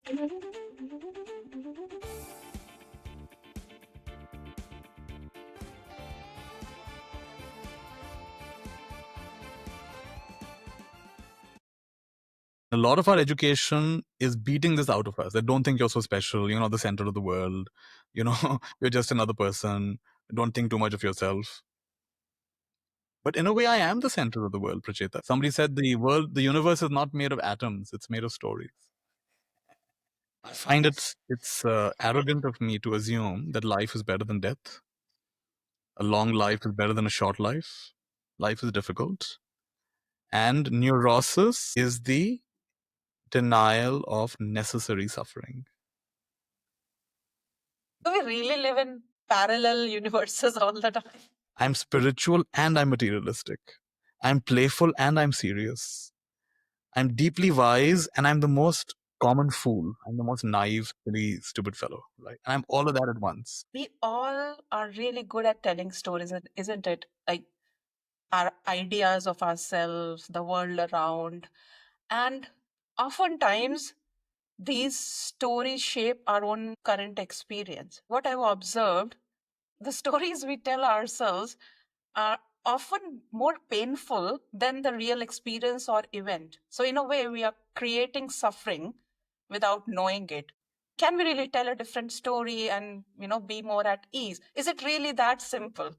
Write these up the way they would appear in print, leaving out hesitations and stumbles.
A lot of our education is beating this out of us. That don't think you're so special. You're not the center of the world. You're just another person. Don't think too much of yourself. But in a way, I am the center of the world, Pracheta. Somebody said the universe is not made of atoms. It's made of stories. I find it's arrogant of me to assume that life is better than death. A long life is better than a short life. Life is difficult. And neurosis is the denial of necessary suffering. Do we really live in parallel universes all the time? I'm spiritual and I'm materialistic. I'm playful and I'm serious. I'm deeply wise and I'm the most common fool. I'm the most naive, silly, stupid fellow. Right? And I'm all of that at once. We all are really good at telling stories, isn't it? Like our ideas of ourselves, the world around. And oftentimes, these stories shape our own current experience. What I've observed, the stories we tell ourselves are often more painful than the real experience or event. So, in a way, we are creating suffering without knowing it. Can we really tell a different story and, be more at ease? Is it really that simple?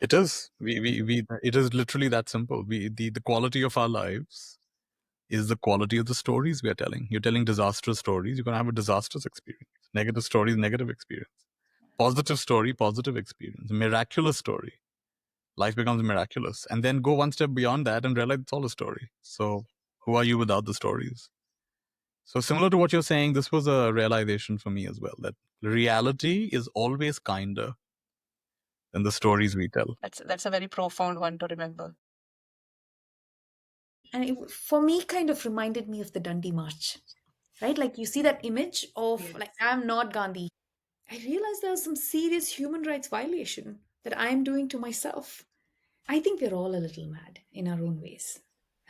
It is. It is literally that simple. The quality of our lives is the quality of the stories we are telling. You're telling disastrous stories, you're going to have a disastrous experience. Negative stories, negative experience. Positive story, positive experience. Miraculous story, life becomes miraculous. And then go one step beyond that and realize it's all a story. So who are you without the stories? So similar to what you're saying, this was a realization for me as well, that reality is always kinder than the stories we tell. That's a very profound one to remember. And it, for me, kind of reminded me of the Dundee March, right? Like you see that image of Yes. like, I'm not Gandhi. I realized there's some serious human rights violation that I'm doing to myself. I think we're all a little mad in our own ways.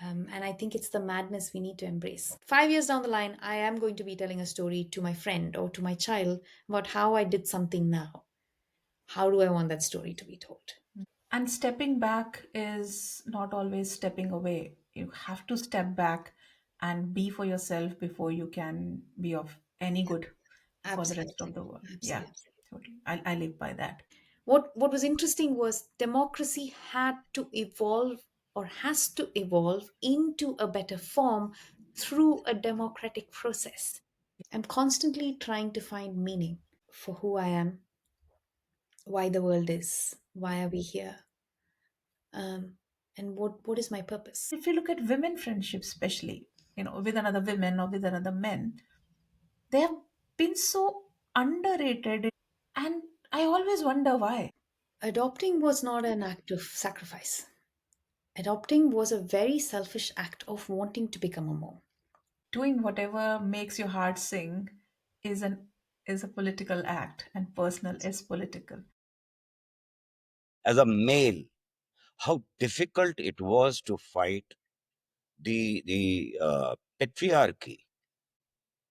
And I think it's the madness we need to embrace. 5 years down the line, I am going to be telling a story to my friend or to my child about how I did something now. How do I want that story to be told? And stepping back is not always stepping away. You have to step back and be for yourself before you can be of any good for the rest of the world. Yeah, Absolutely. totally. I live by that. What was interesting was democracy had to evolve or has to evolve into a better form through a democratic process. I'm constantly trying to find meaning for who I am, why the world is, why are we here, um, and what is my purpose. If you look at women friendships, especially, with another women or with another men, they have been so underrated. And I always wonder why. Adopting was not an act of sacrifice. Adopting was a very selfish act of wanting to become a mom. Doing whatever makes your heart sing is an is a political act, and personal is political. As a male, how difficult it was to fight the patriarchy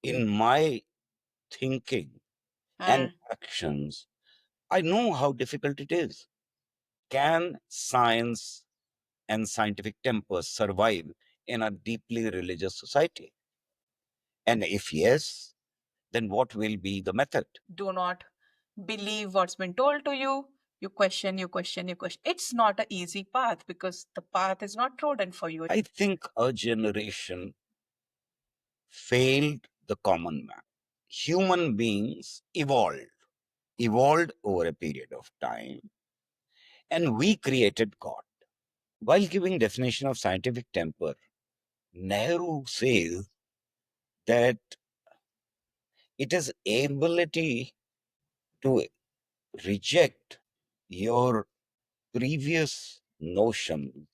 in my thinking and actions. I know how difficult it is. Can science and scientific temper survive in a deeply religious society? And if yes, then what will be the method? Do not believe what's been told to you. You question, you question, you question. It's not an easy path because the path is not trodden for you. I think a generation failed the common man. Human beings evolved over a period of time, and we created God. While giving definition of scientific temper, Nehru says that it is ability to reject your previous notion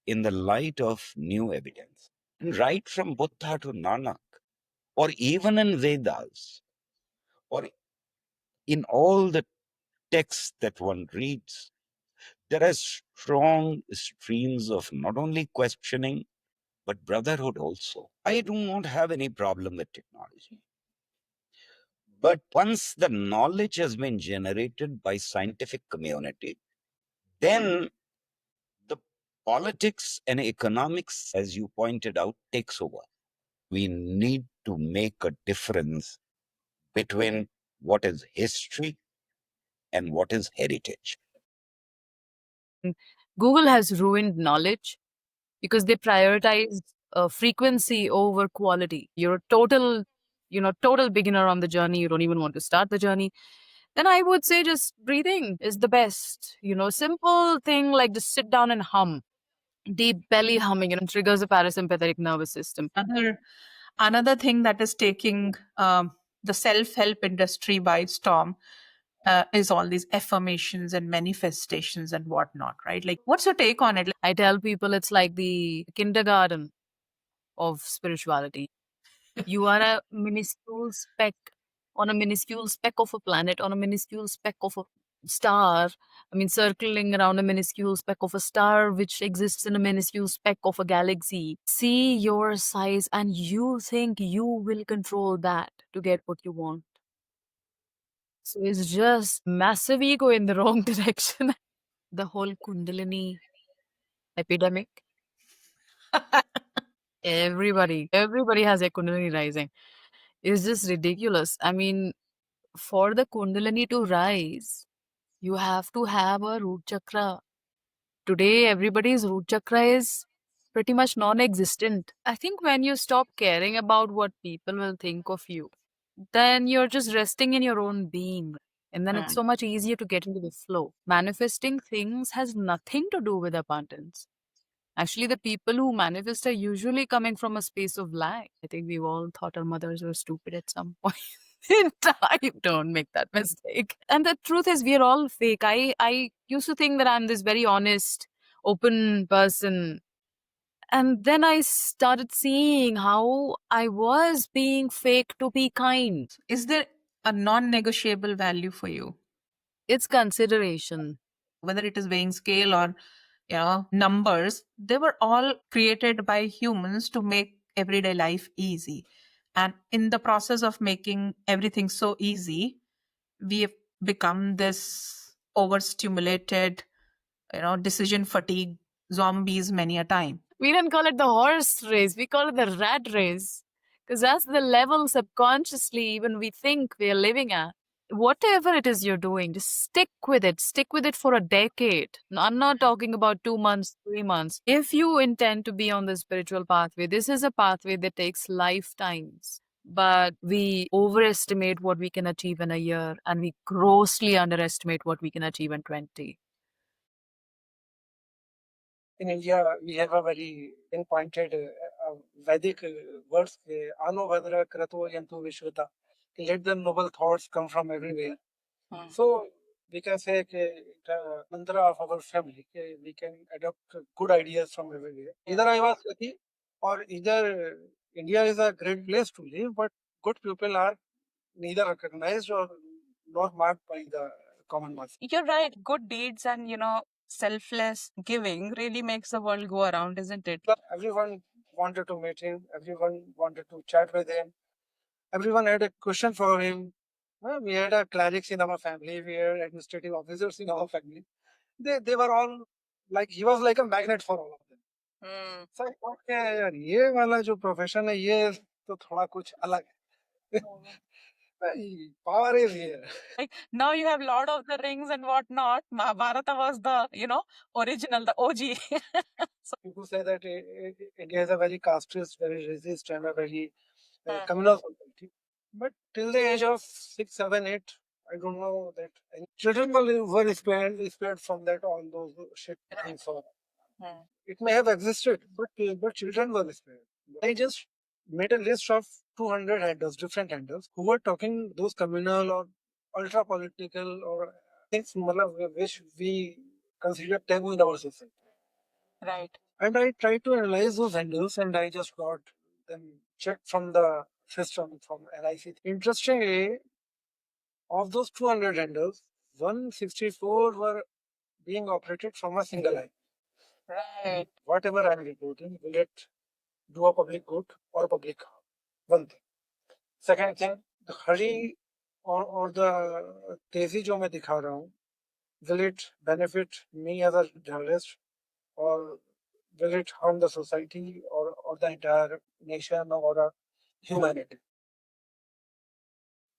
in the light of new evidence. And right from Buddha to Nanak, or even in Vedas, or in all the texts that one reads, there are strong streams of not only questioning, but brotherhood also. I do not have any problem with technology. But once the knowledge has been generated by scientific community, then the politics and economics, as you pointed out, takes over. We need to make a difference between what is history and what is heritage. Google has ruined knowledge because they prioritize frequency over quality. You're a total beginner on the journey. You don't even want to start the journey. Then I would say just breathing is the best. Simple thing like just sit down and hum. Deep belly humming, triggers the parasympathetic nervous system. Another thing that is taking the self-help industry by storm is all these affirmations and manifestations and whatnot, right? Like, what's your take on it? I tell people it's like the kindergarten of spirituality. You are a minuscule speck on a minuscule speck of a planet, on a minuscule speck of a star. Circling around a minuscule speck of a star, which exists in a minuscule speck of a galaxy. See your size, and you think you will control that to get what you want. So it's just massive ego in the wrong direction. The whole Kundalini epidemic. Everybody has a Kundalini rising. It's just ridiculous. For the Kundalini to rise, you have to have a root chakra. Today, everybody's root chakra is pretty much non-existent. I think when you stop caring about what people will think of you, then you're just resting in your own being. And then it's so much easier to get into the flow. Manifesting things has nothing to do with abundance. Actually, the people who manifest are usually coming from a space of lack. I think we've all thought our mothers were stupid at some point in time. Don't make that mistake. And the truth is, we are all fake. I used to think that I'm this very honest, open person. And then I started seeing how I was being fake to be kind. Is there a non-negotiable value for you? It's consideration. Whether it is weighing scale or numbers, they were all created by humans to make everyday life easy. And in the process of making everything so easy, we have become this overstimulated, decision fatigue zombies many a time. We don't call it the horse race, we call it the rat race. Because that's the level subconsciously even we think we are living at. Whatever it is you're doing, just stick with it. Stick with it for a decade. No, I'm not talking about 2 months, 3 months. If you intend to be on the spiritual pathway, this is a pathway that takes lifetimes. But we overestimate what we can achieve in a year and we grossly underestimate what we can achieve in 20. In India, we have a very pinpointed Vedic words, Ano Vadra Krato Yantu Vishwata. Let the noble thoughts come from everywhere. So we can say the mantra of our family, we can adopt good ideas from everywhere. Either I was lucky or either India is a great place to live, but good people are neither recognized or nor marked by the common mass. You're right. Good deeds and, selfless giving really makes the world go around, isn't it? Everyone wanted to meet him. Everyone wanted to chat with him. Everyone had a question for him. We had a clerics in our family. We had administrative officers in our family. They were all like, he was like a magnet for all of them. So I thought, यार ये वाला जो profession है ये तो थोड़ा कुछ अलग है. Power is here. Like now you have Lord of the Rings and whatnot. Mahabharata was the, original, the OG. So people say that India is a very casteist, very racist, and a very communal society. But till the age of 6, 7, 8, I don't know that any children were spared from that all those shit things. So it may have existed, but children were spared. I just made a list of 200 handles, different handles, who were talking those communal or ultra political or things which we consider taboo in our society. Right. And I tried to analyze those handles and I just got them checked from the system from LIC. Interestingly, of those 200 handles, 164 were being operated from a single eye. Right. Whatever I'm reporting will get do a public good or public harm. One thing. Second thing, the hurry or the tezi जो मैं दिखा रहा हूँ, will it benefit me as a journalist, or will it harm the society or the entire nation or humanity?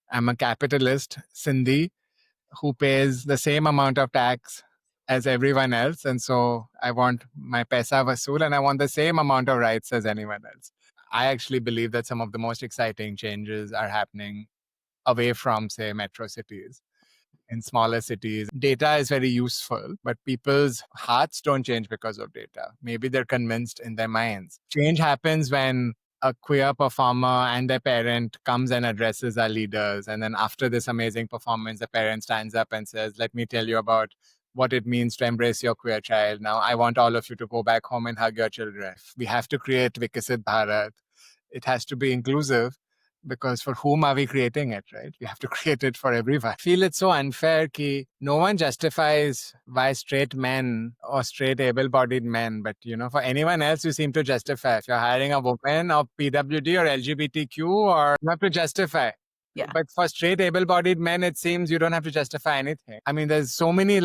I'm a capitalist, Sindhi, who pays the same amount of tax as everyone else. And so I want my paisa vasool and I want the same amount of rights as anyone else. I actually believe that some of the most exciting changes are happening away from, say, metro cities. In smaller cities, data is very useful, but people's hearts don't change because of data. Maybe they're convinced in their minds. Change happens when a queer performer and their parent comes and addresses our leaders. And then after this amazing performance, the parent stands up and says, let me tell you about what it means to embrace your queer child. Now, I want all of you to go back home and hug your children. We have to create Vikasit Bharat. It has to be inclusive, because for whom are we creating it, right? We have to create it for everyone. I feel it's so unfair ki no one justifies why straight men or straight able-bodied men, but for anyone else you seem to justify. If you're hiring a woman or PWD or LGBTQ, or you have to justify. Yeah. But for straight able-bodied men, it seems you don't have to justify anything. I mean, there's so many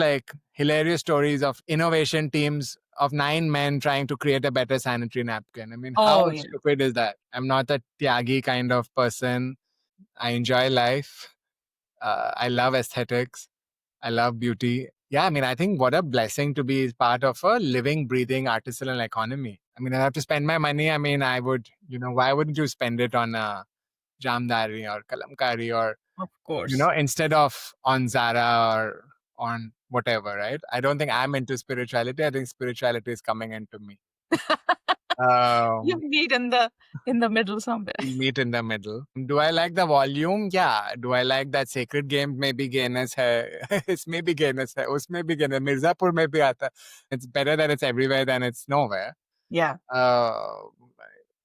hilarious stories of innovation teams of 9 men trying to create a better sanitary napkin. I mean, how stupid is that? I'm not a Tyagi kind of person. I enjoy life. I love aesthetics. I love beauty. Yeah, I mean, I think what a blessing to be part of a living, breathing artisanal economy. I mean, I have to spend my money. I mean, I would, why wouldn't you spend it on Jamdari or Kalamkari or, Of course. instead of on Zara or on whatever, right? I don't think I'm into spirituality. I think spirituality is coming into me. You meet in the middle somewhere. We meet in the middle. Do I like the volume? Yeah. Do I like that sacred game? Maybe gayness hai. Isme bhi gayness hai. Usme bhi gayness. Mirzapur mein bhi aata. It's better that it's everywhere than it's nowhere. Yeah.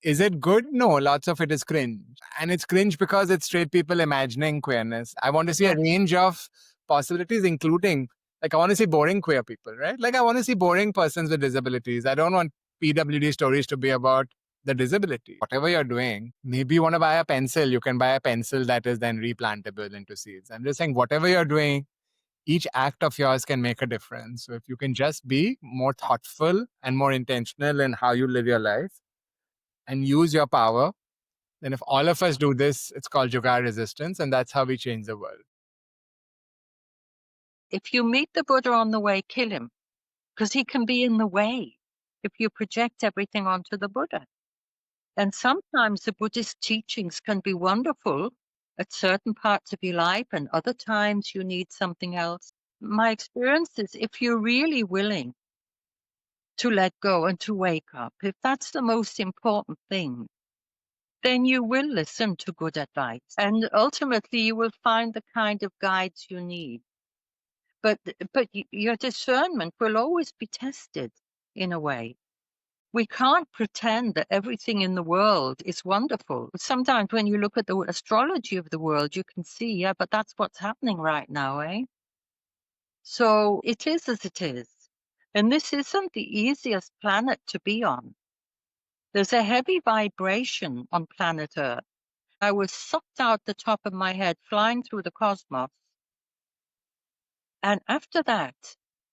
Is it good? No, lots of it is cringe. And it's cringe because it's straight people imagining queerness. I want to see a range of possibilities, including, I want to see boring queer people, right? I want to see boring persons with disabilities. I don't want PWD stories to be about the disability. Whatever you're doing, maybe you want to buy a pencil, you can buy a pencil that is then replantable into seeds. I'm just saying, whatever you're doing, each act of yours can make a difference. So if you can just be more thoughtful and more intentional in how you live your life and use your power, then if all of us do this, it's called Jugaad resistance, and that's how we change the world. If you meet the Buddha on the way, kill him, because he can be in the way if you project everything onto the Buddha. And sometimes the Buddhist teachings can be wonderful at certain parts of your life, and other times you need something else. My experience is if you're really willing to let go and to wake up, if that's the most important thing, then you will listen to good advice. And ultimately, you will find the kind of guides you need. But your discernment will always be tested in a way. We can't pretend that everything in the world is wonderful. Sometimes when you look at the astrology of the world, you can see, yeah, but that's what's happening right now, eh? So it is as it is. And this isn't the easiest planet to be on. There's a heavy vibration on planet Earth. I was sucked out the top of my head, flying through the cosmos. And after that,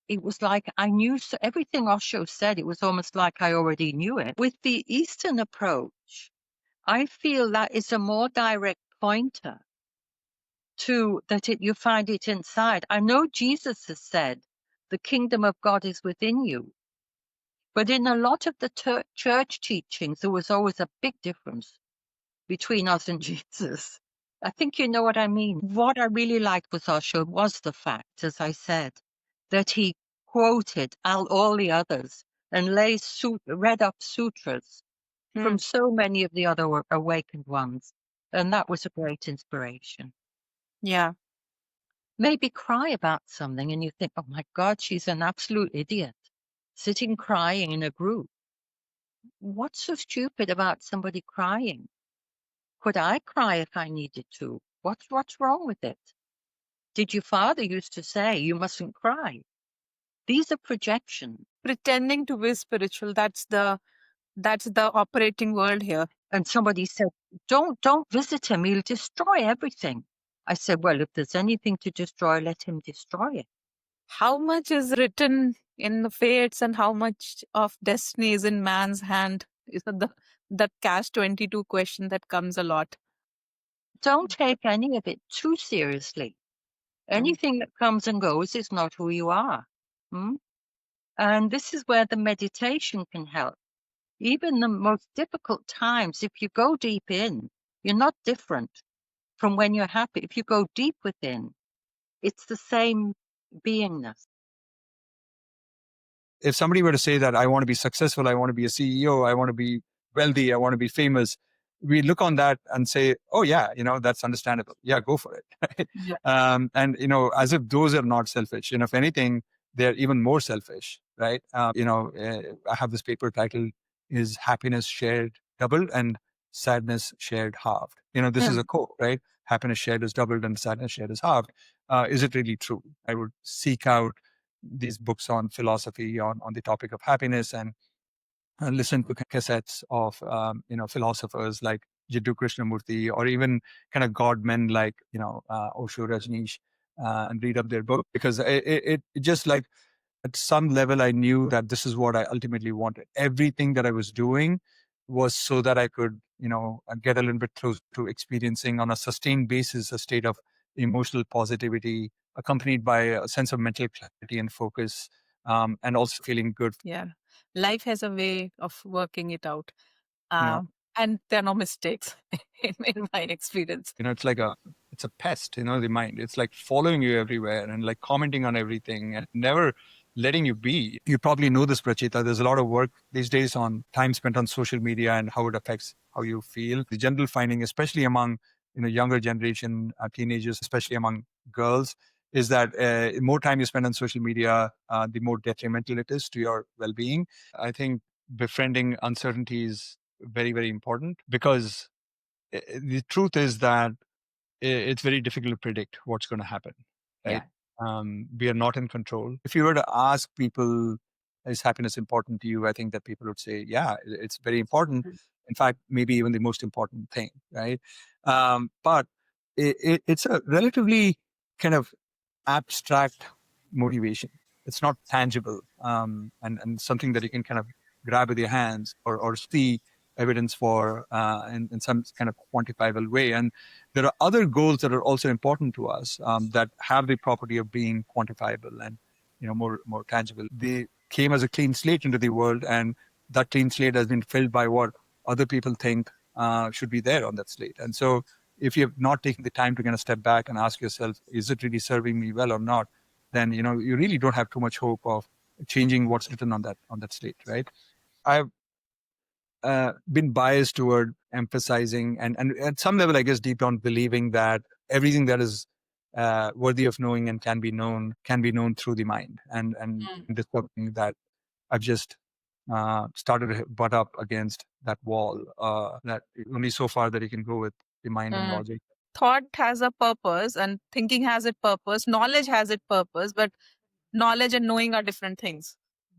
it was like I knew everything Osho said. It was almost like I already knew it. With the Eastern approach, I feel that is a more direct pointer to that you find it inside. I know Jesus has said, the kingdom of God is within you. But in a lot of the church teachings, there was always a big difference between us and Jesus. I think you know what I mean. What I really liked with Osho was the fact, as I said, that he quoted all the others and read up sutras from so many of the other awakened ones. And that was a great inspiration. Yeah. Maybe cry about something and you think, oh my God, she's an absolute idiot, sitting crying in a group. What's so stupid about somebody crying? Could I cry if I needed to? What's wrong with it? Did your father used to say you mustn't cry? These are projections. Pretending to be spiritual, that's the That's the operating world here. And somebody said, don't visit him. He'll destroy everything. I said, well, if there's anything to destroy, let him destroy it. How much is written in the fates and how much of destiny is in man's hand? Is the catch-22 question that comes a lot. Don't take any of it too seriously. Anything that comes and goes is not who you are. And this is where the meditation can help. Even the most difficult times, if you go deep in, you're not different from when you're happy. If you go deep within, it's the same beingness. If somebody were to say that I want to be successful, I want to be a CEO, I want to be wealthy, I want to be famous, we look on that and say, oh yeah, that's understandable. Yeah, go for it. Right? Yeah. And, as if those are not selfish. If anything, they're even more selfish, right? I have this paper titled, Is Happiness Shared Doubled and Sadness Shared Halved? This is a quote, right? Happiness shared is doubled and sadness shared is halved. Is it really true? I would seek out these books on philosophy on the topic of happiness and listen to cassettes of philosophers like Jiddu Krishnamurti or even kind of godmen like Osho, Rajneesh, and read up their book, because it just like at some level I knew that this is what I ultimately wanted. Everything that I was doing was so that I could get a little bit close to experiencing on a sustained basis a state of emotional positivity accompanied by a sense of mental clarity and focus, and also feeling good. Yeah. Life has a way of working it out. Yeah. And there are no mistakes in my experience. It's like it's a pest, the mind. It's like following you everywhere and like commenting on everything and never letting you be. You probably know this, Pracheta. There's a lot of work these days on time spent on social media and how it affects how you feel. The general finding, especially among younger generation teenagers, especially among girls, is that more time you spend on social media, the more detrimental it is to your well-being. I think befriending uncertainty is very, very important, because the truth is that it's very difficult to predict what's going to happen, right? We are not in control. If you were to ask people, is happiness important to you? I think that people would say, yeah, it's very important. In fact, maybe even the most important thing, right? But it's a relatively kind of abstract motivation. It's not tangible, and something that you can kind of grab with your hands or see evidence for in some kind of quantifiable way. And there are other goals that are also important to us that have the property of being quantifiable and more tangible. They came as a clean slate into the world, and that clean slate has been filled by what other people think should be there on that slate. And so if you have not taken the time to kind of step back and ask yourself, is it really serving me well or not, then you really don't have too much hope of changing what's written on that slate, right? I've been biased toward emphasizing and at some level, I guess, deep down believing that everything that is worthy of knowing and can be known through the mind, and discovering that I've just started to butt up against that wall, that only so far that you can go with the mind and logic. Thought has a purpose and thinking has its purpose. Knowledge has its purpose, but knowledge and knowing are different things.